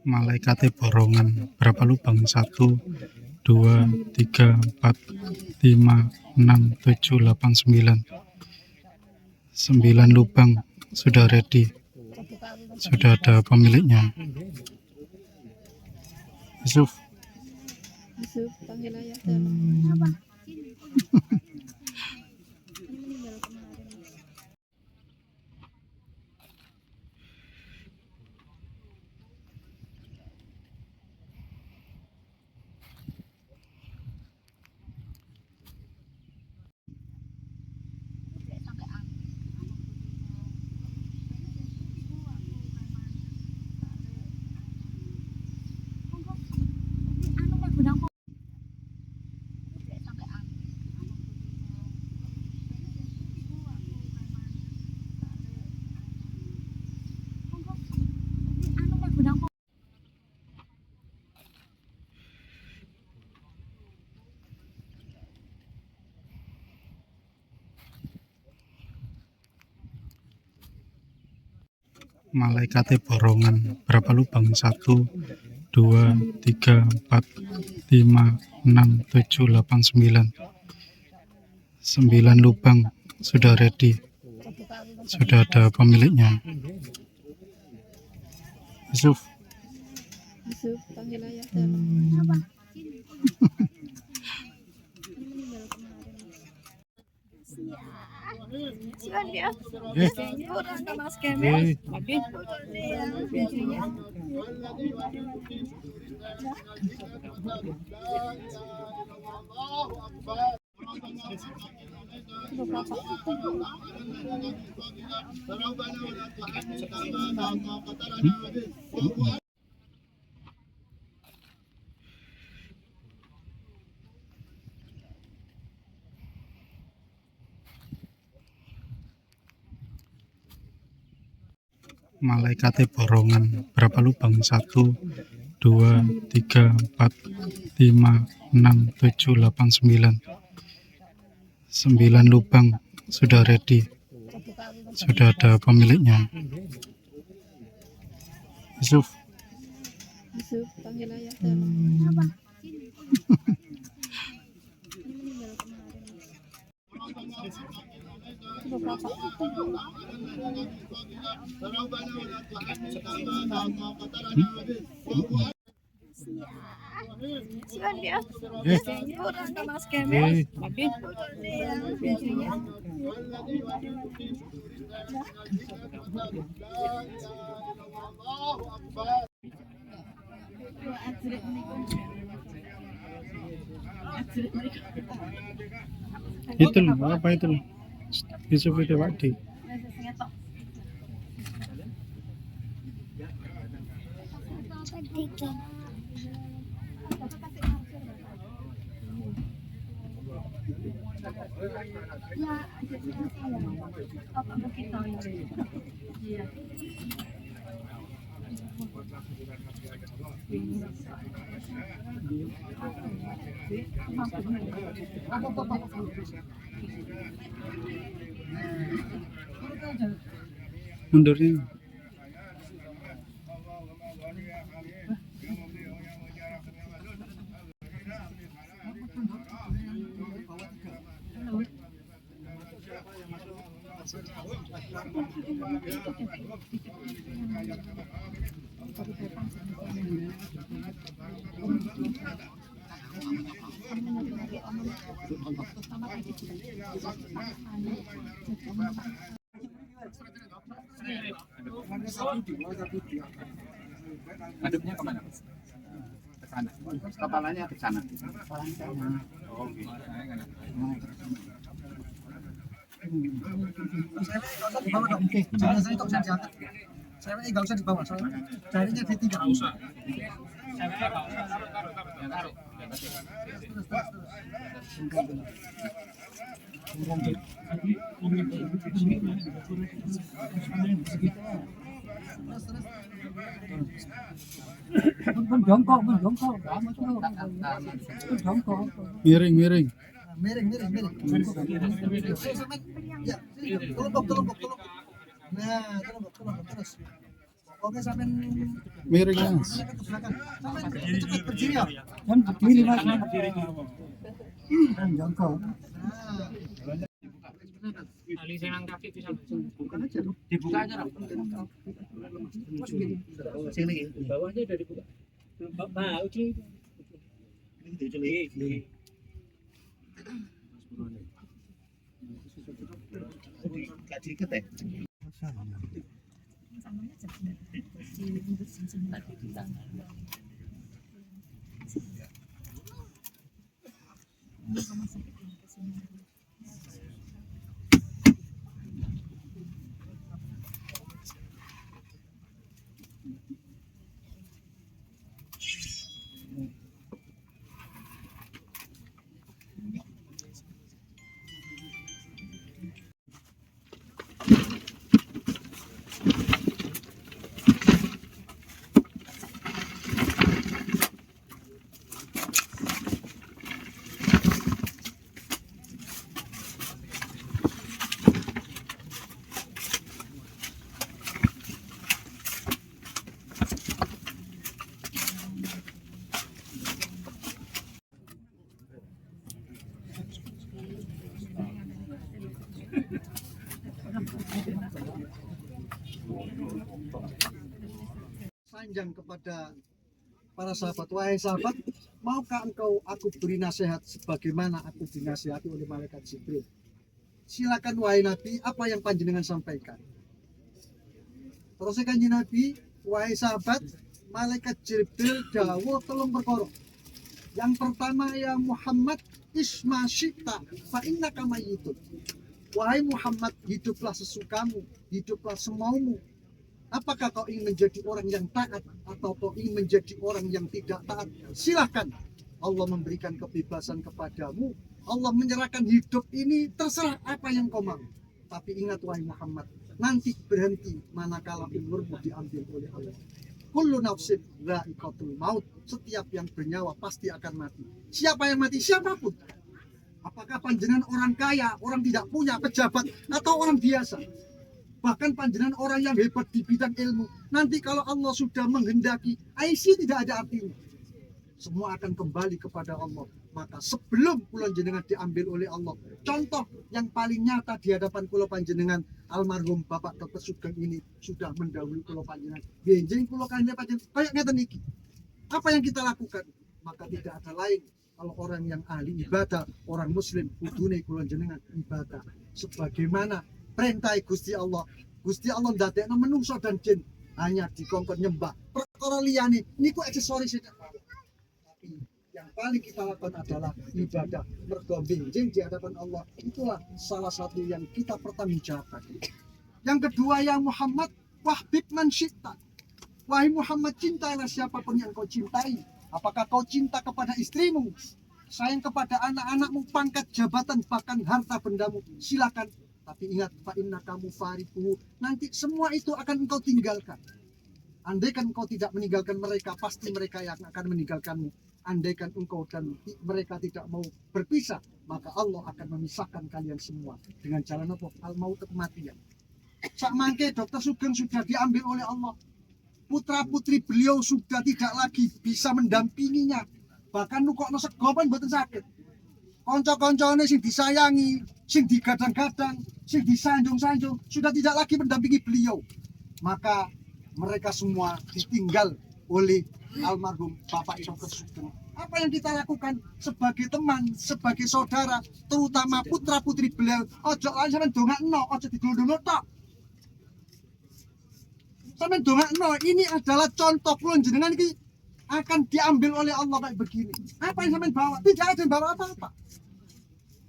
Malaikate borongan berapa lubang? 1, 2, 3, 4, 5, 6, 7, 8, 9. 9 lubang sudah ready, sudah ada pemiliknya. Yusuf, panggil ayah. Malaikate borongan berapa lubang? 1, 2, 3, 4, 5, 6, 7, 8, 9. 9 lubang sudah ready, sudah ada pemiliknya. Yusuf, panggil ayah. Malaikate borongan berapa lubang? 1, 2, 3, 4, 5, 6, 7, 8, 9. 9 lubang sudah ready, sudah ada pemiliknya. Yusuf, panggil ayah. Itu loh, apa itu loh? Yusuf itu Wadi. Mundurnya. Ngadepnya kemana? Ke sana. Kepalanya ke sana. Oh, gitu. Saya nggak usah diangkat. Saya nggak usah dibawa. Jarinya ditinggal. Nggak usah. Jongkok. Jongkok. Miring, miring. Miring. Ya, kelompok. Nah, kelompok terus. Oke, sampai Miring, Mas. sampai cepat berdiri ya. Yang berdiri Mas. Dan jongkok. Buka aja dong. Dibuka aja dong. Sini. Bawahnya udah dibuka. Pak, uji. Gak diikat ya? Panjang kepada para sahabat, wahai sahabat, maukah engkau aku beri nasihat sebagaimana aku dinasihati oleh malaikat Jibril? Silakan wahai Nabi, apa yang panjenengan sampaikan? Terus kanjeng Nabi, wahai sahabat, malaikat Jibril dawuh telung perkara. Yang pertama, ya Muhammad, isma syi'ta fa innaka mayyitun. Wahai Muhammad, hiduplah sesukamu, hiduplah semaumu. Apakah kau ingin menjadi orang yang taat atau kau ingin menjadi orang yang tidak taat? Silahkan. Allah memberikan kebebasan kepadamu. Allah menyerahkan hidup ini, terserah apa yang kau mau. Tapi ingat wahai Muhammad, nanti berhenti manakala umurmu diambil oleh Allah. Kullu nafsin dha'iqatul maut. Setiap yang bernyawa pasti akan mati. Siapa yang mati? Siapapun. Apakah panjenengan orang kaya, orang tidak punya, pejabat, atau orang biasa? Bahkan panjenengan orang yang hebat di bidang ilmu. Nanti kalau Allah sudah menghendaki, IC tidak ada artinya. Semua akan kembali kepada Allah. Maka sebelum kula jenengan diambil oleh Allah, contoh yang paling nyata di hadapan kula panjenengan, almarhum Bapak Dr. Sugeng ini sudah mendahului kula panjenengan. Benjing kula kanjeng panjenengan kayak ngeten iki. Apa yang kita lakukan? Maka tidak ada lain kalau orang yang ahli ibadah, orang muslim kudune kula jenengan ibadah sebagaimana perintah Gusti Allah. Gusti Allah ndadekno menungso dan jin hanya dikongkon nyembah. Perkara liyane niku aksesoris itu. Tapi yang paling kita lakukan adalah ibadah. Mergo benjing di hadapan Allah. Itulah salah satu yang kita pertanggungjawabkan. Yang kedua, ya Muhammad, wahbib man syi'ta. Wahai Muhammad, cintailah siapapun yang kau cintai. Apakah kau cinta kepada istrimu, sayang kepada anak-anakmu, pangkat jabatan, bahkan harta bendamu, silakan. Tapi ingat, fa inna kamu fariquhu, nanti semua itu akan engkau tinggalkan. Andaikan engkau tidak meninggalkan mereka, pasti mereka yang akan meninggalkanmu. Andaikan engkau dan mereka tidak mau berpisah, maka Allah akan memisahkan kalian semua dengan jalan apa? Al-maut, kematian. Sak mangke Dr. Sugeng sudah diambil oleh Allah. Putra-putri beliau sudah tidak lagi bisa mendampinginya. Bahkan nukokno sego pun mboten sakit. Kanca-kancane sing disayangi, sing digadang-gadang, sing disanjung-sanjung sudah tidak lagi mendampingi beliau. Maka mereka semua ditinggal oleh almarhum Bapak Dr. Sugeng. Apa yang kita lakukan sebagai teman, sebagai saudara, terutama putra-putri beliau, ojo lan sampean dongakno, ojo diglondongno tok. Sampeyan dongakno, ini adalah contoh kula jenengan iki akan diambil oleh Allah kayak begini. Apa yang sampeyan bawa? Tidak ada yang bawa apa-apa.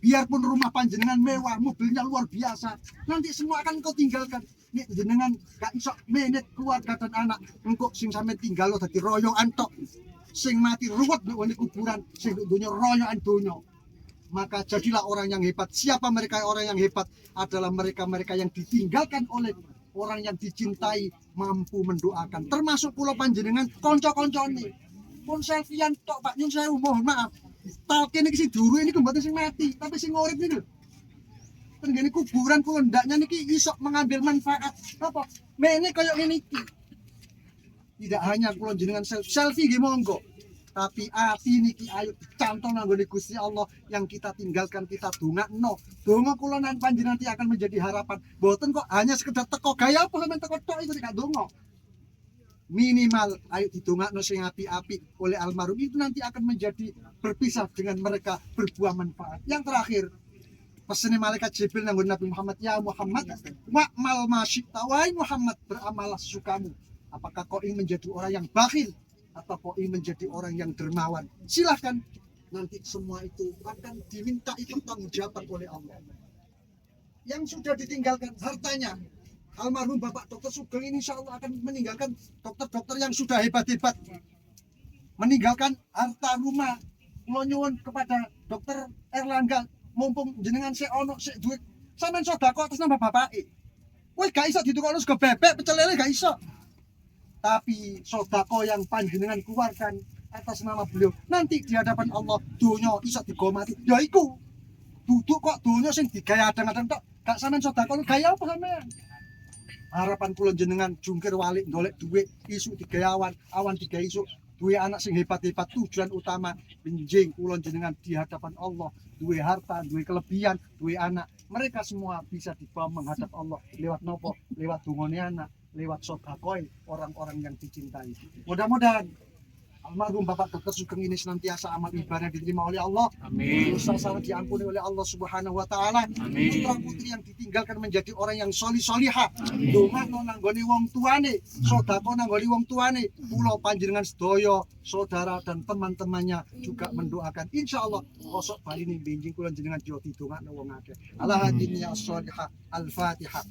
Biarpun rumah panjenengan mewah, mobilnya luar biasa, nanti semua akan kau tinggalkan. Nek jenengan gak iso menet keluarga dan anak, engkau sing sampeyan tinggal lo dadi royokan tok. Sing mati ruwet nek wene kuburan, sing dunya royokan donya. maka jadilah orang yang hebat. Siapa mereka orang yang hebat? Adalah mereka-mereka yang ditinggalkan oleh orang yang dicintai, mampu mendoakan. Termasuk kula panjenengan konco-koncone. Pun selfiean tok Pak nyun sewu, mohon maaf. Talkin iki sing duru ini mboten sing mati, tapi sing urip niku. Tenggene kuburan kula ndaknya niki iso mengambil manfaat. Apa? Mene koyo ngene iki. Tidak hanya kula jenengan selfie nggih monggo. Tapi ati niki ayo dicanton nanggone Gusti Allah yang kita tinggalkan, kita dongakno. Donga kula nan panjenengan nanti akan menjadi harapan. Boten kok hanya sekedar teko gaya apa sampean teko tok iku gak donga. Minimal ayo didongakno sing api-api oleh almarhum itu nanti akan menjadi berpisah dengan mereka berbuah manfaat. Yang terakhir, pesan malaikat Jibril nanggon Nabi Muhammad, ya Muhammad, wa'mal masyita, wahai Muhammad, beramalah sesukamu. Apakah kau ingin menjadi orang yang bakhil atau kau ingin menjadi orang yang dermawan? Silahkan, nanti semua itu akan diminta pertanggungjawaban oleh Allah. Yang sudah ditinggalkan hartanya, almarhum Bapak Dr. Sugeng ini insya Allah akan meninggalkan dokter-dokter yang sudah hebat-hebat, meninggalkan harta rumah. Kula nyuwun kepada Dokter Erlangga, mumpung jenengan sik ono sik duit, sampean sedekah atas nama bapake. Wis gak iso ditukokno sego bebek pecel lele gak iso. Tapi sedekah yang panjenengan keluarkan atas nama beliau, nanti di hadapan Allah donya iso digomati. Ya iku. Duduk kok donya sing digawe adang-adang tok, gak sampean sedekah gaya apa sampean? Harapan kula jenengan jungkir walik golek duit, isu digawe awan digawe isu. Duwe anak sing hebat-hebat, tujuan utama benjing kula jenengan di hadapan Allah, duwe harta, duwe kelebihan, duwe anak. Mereka semua bisa dibawa menghadap Allah lewat nopo? Lewat dungane anak, lewat sedekah orang-orang yang dicintai. Mudah-mudahan almarhum Bapak Dr. Sugeng ini senantiasa amal ibadah diterima oleh Allah. Amin. Dosa salah diampuni oleh Allah Subhanahu wa taala. Amin. Putra putri yang ditinggalkan menjadi orang yang solih-solihah. Dongakno nanggone wong tuane, sedekah nanggone wong tuane. Kula panjenengan sedaya, saudara dan teman-temannya juga mendoakan. Insyaallah kosok bali ning benjing kula jenengan yo didongakno wong akeh. Ala hadiniya sholihah. Al-Fatihah.